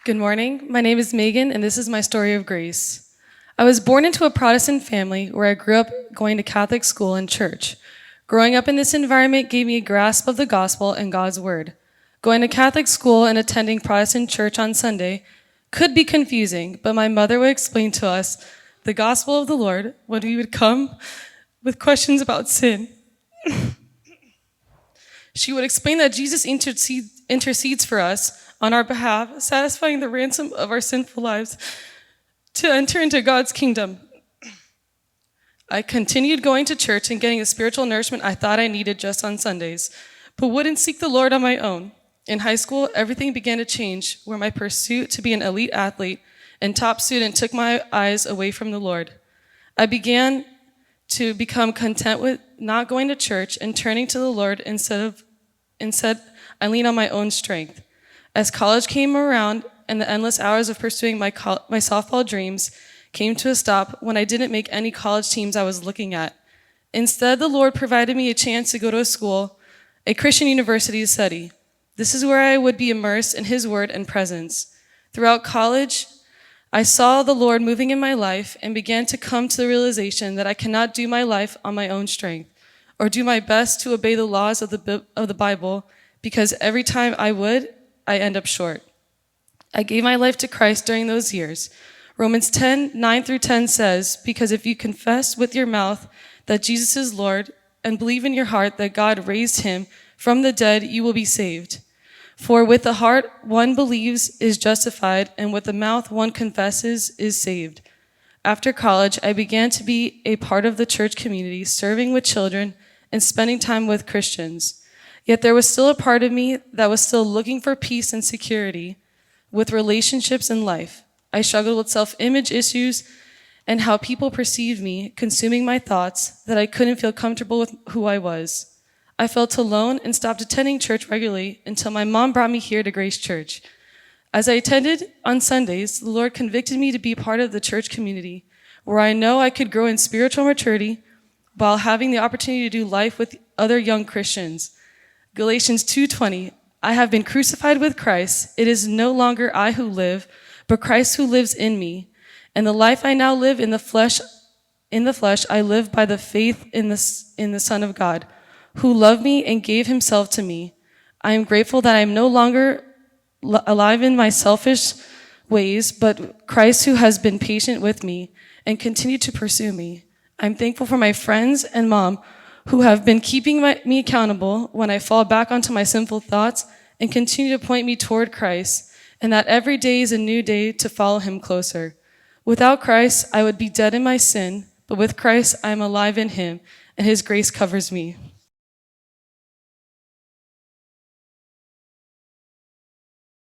Good morning. My name is Megan, and this is my story of grace. I was born into a Protestant family where I grew up going to Catholic school and church. Growing up in this environment gave me a grasp of the gospel and God's word. Going to Catholic school and attending Protestant church on Sunday could be confusing, but my mother would explain to us the gospel of the Lord when we would come with questions about sin. She would explain that Jesus intercedes for us on our behalf, satisfying the ransom of our sinful lives to enter into God's kingdom. I continued going to church and getting the spiritual nourishment I thought I needed just on Sundays, but wouldn't seek the Lord on my own. In high school, everything began to change, where my pursuit to be an elite athlete and top student took my eyes away from the Lord. I began to become content with not going to church and turning to the Lord instead, I lean on my own strength. As college came around and the endless hours of pursuing my softball dreams came to a stop when I didn't make any college teams I was looking at. Instead, the Lord provided me a chance to go to a Christian university to study. This is where I would be immersed in His word and presence. Throughout college, I saw the Lord moving in my life and began to come to the realization that I cannot do my life on my own strength or do my best to obey the laws of the Bible, because every time I end up short. I gave my life to Christ during those years. Romans 10:9-10 says, "Because if you confess with your mouth that Jesus is Lord and believe in your heart that God raised him from the dead, you will be saved. For with the heart one believes is justified, and with the mouth one confesses is saved." After college, I began to be a part of the church community, serving with children and spending time with Christians. Yet there was still a part of me that was still looking for peace and security with relationships in life. I struggled with self-image issues and how people perceived me, consuming my thoughts that I couldn't feel comfortable with who I was. I felt alone and stopped attending church regularly until my mom brought me here to Grace Church. As I attended on Sundays, the Lord convicted me to be part of the church community, where I know I could grow in spiritual maturity while having the opportunity to do life with other young Christians. Galatians 2:20, "I have been crucified with Christ. It is no longer I who live, but Christ who lives in me. And the life I now live in the flesh, I live by the faith in the Son of God, who loved me and gave himself to me. I am grateful that I am no longer alive in my selfish ways, but Christ who has been patient with me and continued to pursue me. I'm thankful for my friends and mom who have been keeping me accountable when I fall back onto my sinful thoughts and continue to point me toward Christ, and that every day is a new day to follow him closer. Without Christ, I would be dead in my sin, but with Christ, I am alive in him, and his grace covers me."